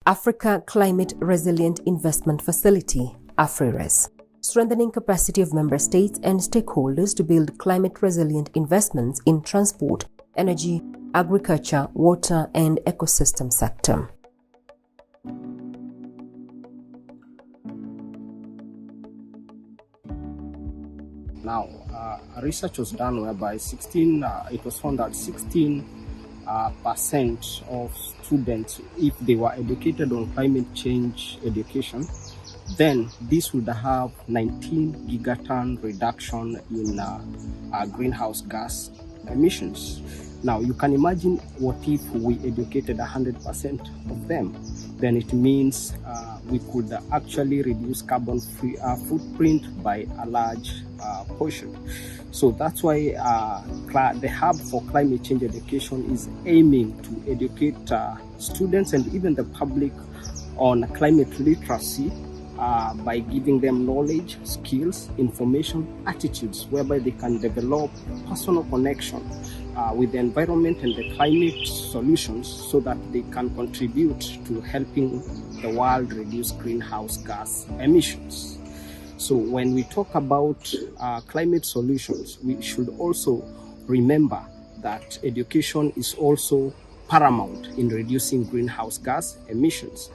Africa Climate Resilient Investment Facility, AFRIRES, strengthening capacity of member states and stakeholders to build climate-resilient investments in transport, energy, agriculture, water, and ecosystem sector. Now, research was done whereby it was found that 16% of students, if they were educated on climate change education, then this would have 19 gigaton reduction in greenhouse gas emissions. Now, you can imagine what if we educated 100% of them. Then it means we could actually reduce carbon footprint by a large portion. So that's why the Hub for Climate Change Education is aiming to educate students and even the public on climate literacy by giving them knowledge, skills, information, attitudes, whereby they can develop personal connection with the environment and the climate solutions so that they can contribute to helping the world reduce greenhouse gas emissions. So when we talk about climate solutions, we should also remember that education is also paramount in reducing greenhouse gas emissions.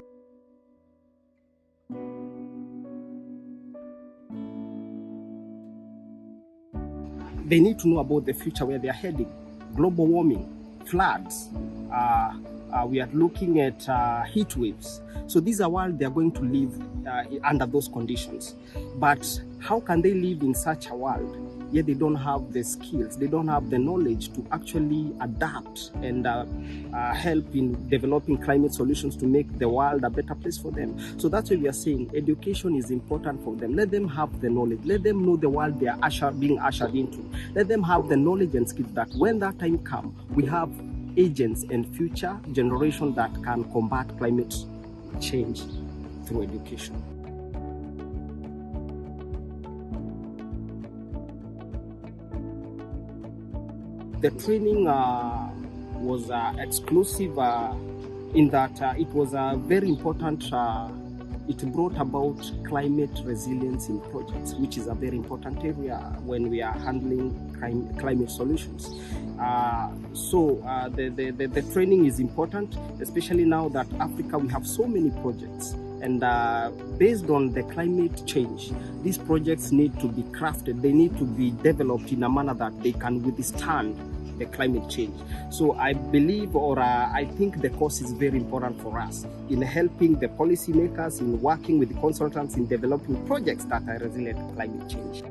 They need to know about the future, where they are heading. Global warming, floods, we are looking at heat waves. So these are world they are going to live under those conditions. But how can they live in such a world? Yet they don't have the skills, they don't have the knowledge to actually adapt and help in developing climate solutions to make the world a better place for them. So that's why we are saying education is important for them. Let them have the knowledge. Let them know the world they are being ushered into. Let them have the knowledge and skills that when that time comes, we have agents and future generation that can combat climate change through education. The training was exclusive in that it was very important. It brought about climate resilience in projects, which is a very important area when we are handling climate solutions. The training is important, especially now that Africa, we have so many projects. And based on the climate change, these projects need to be crafted. They need to be developed in a manner that they can withstand the climate change. So I believe, or I think the course is very important for us in helping the policymakers, in working with the consultants in developing projects that are resilient to climate change.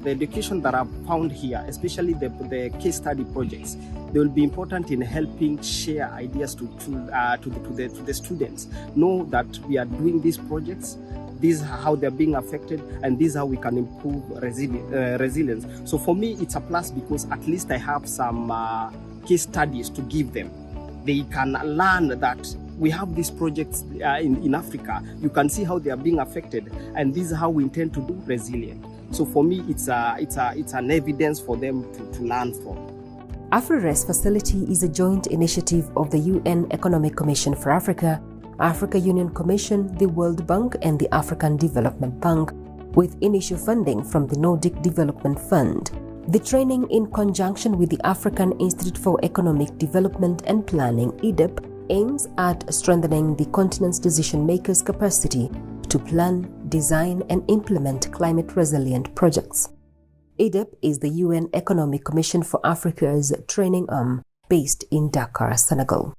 The education that I've found here, especially the case study projects, they will be important in helping share ideas to the students. Know that we are doing these projects, this is how they're being affected, and this is how we can improve resilience. So for me, it's a plus because at least I have some case studies to give them. They can learn that we have these projects in Africa. You can see how they are being affected, and this is how we intend to do resilient. So for me, it's an evidence for them to learn from. AFRIRES facility is a joint initiative of the UN Economic Commission for Africa, Africa Union Commission, the World Bank, and the African Development Bank, with initial funding from the Nordic Development Fund. The training, in conjunction with the African Institute for Economic Development and Planning, IDEP, aims at strengthening the continent's decision-makers' capacity to plan, design, and implement climate-resilient projects. IDEP is the UN Economic Commission for Africa's training arm based in Dakar, Senegal.